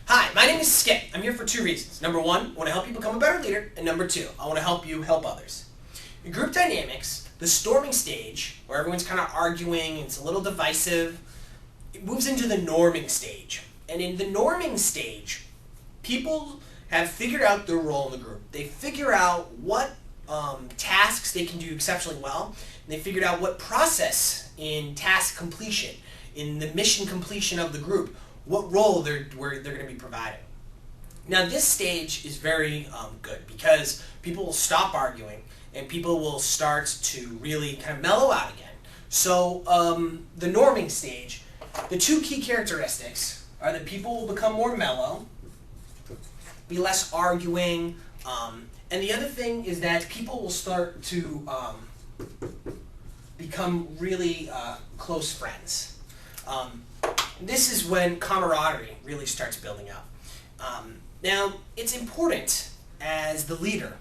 Hi, my name is Skip. I'm here for two reasons. Number one, I want to help you become a better leader. And number two, I want to help you help others. In group dynamics, the storming stage, where everyone's kind of arguing, it's a little divisive, it moves into the norming stage. And in the norming stage, people have figured out their role in the group. They figure out what tasks they can do exceptionally well, and they figured out what process in task completion, in the mission completion of the group, what role they're going to be providing. Now this stage is very good because people will stop arguing and people will start to really kind of mellow out again. So the norming stage, the two key characteristics are that people will become more mellow, be less arguing, and the other thing is that people will start to become really close friends. This is when camaraderie really starts building up. Now, it's important as the leader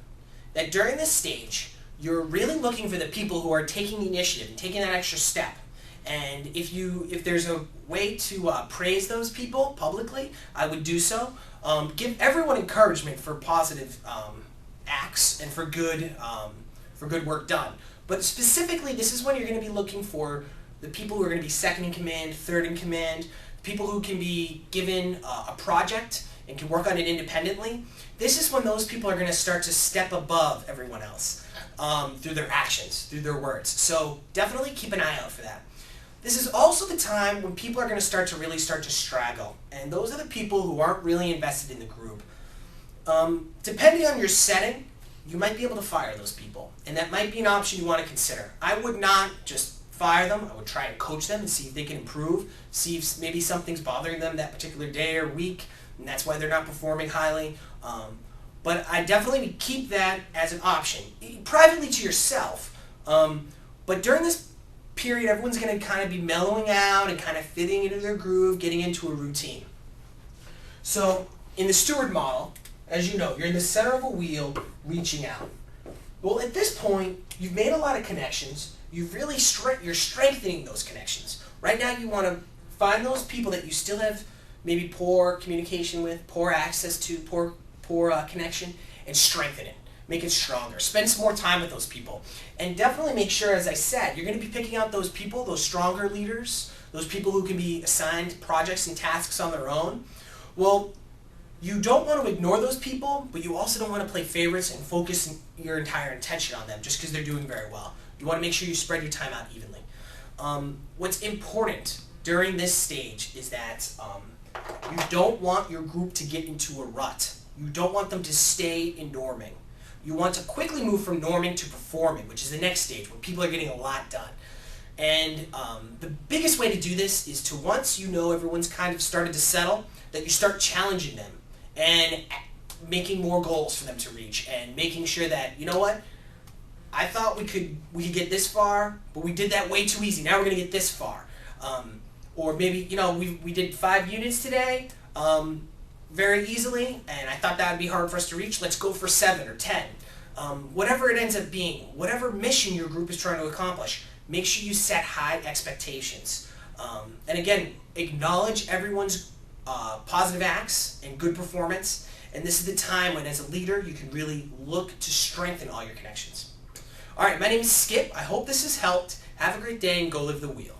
that during this stage, you're really looking for the people who are taking the initiative and taking that extra step. And if there's a way to praise those people publicly, I would do so. Give everyone encouragement for positive acts and for good work done. But specifically, this is when you're going to be looking for the people who are going to be second in command, third in command, people who can be given a project and can work on it independently. This is when those people are going to start to step above everyone else through their actions, through their words. So definitely keep an eye out for that. This is also the time when people are going to really start to straggle. And those are the people who aren't really invested in the group. Depending on your setting, you might be able to fire those people. And that might be an option you want to consider. I would not just fire them. I would try and coach them and see if they can improve, see if maybe something's bothering them that particular day or week, and that's why they're not performing highly. But I definitely keep that as an option, privately to yourself. But during this period, everyone's going to kind of be mellowing out and kind of fitting into their groove, getting into a routine. So in the steward model, as you know, you're in the center of a wheel reaching out. Well, at this point, you've made a lot of connections. You've really you're strengthening those connections. Right now, you want to find those people that you still have maybe poor communication with, poor access to, poor connection, and strengthen it. Make it stronger. Spend some more time with those people. And definitely make sure, as I said, you're going to be picking out those people, those stronger leaders, those people who can be assigned projects and tasks on their own. Well, you don't want to ignore those people, but you also don't want to play favorites and focus your entire attention on them just because they're doing very well. You want to make sure you spread your time out evenly. What's important during this stage is that you don't want your group to get into a rut. You don't want them to stay in norming. You want to quickly move from norming to performing, which is the next stage where people are getting a lot done. And the biggest way to do this is to, once you know everyone's kind of started to settle, that you start challenging them and making more goals for them to reach and making sure that, you know what, I thought we could get this far, but we did that way too easy. Now we're going to get this far. Or maybe, you know, we did 5 units today very easily, and I thought that would be hard for us to reach. Let's go for 7 or 10. Whatever it ends up being, whatever mission your group is trying to accomplish, make sure you set high expectations. And again, acknowledge everyone's positive acts and good performance. And this is the time when, as a leader, you can really look to strengthen all your connections. All right, my name is Skip. I hope this has helped. Have a great day and go live the wheel.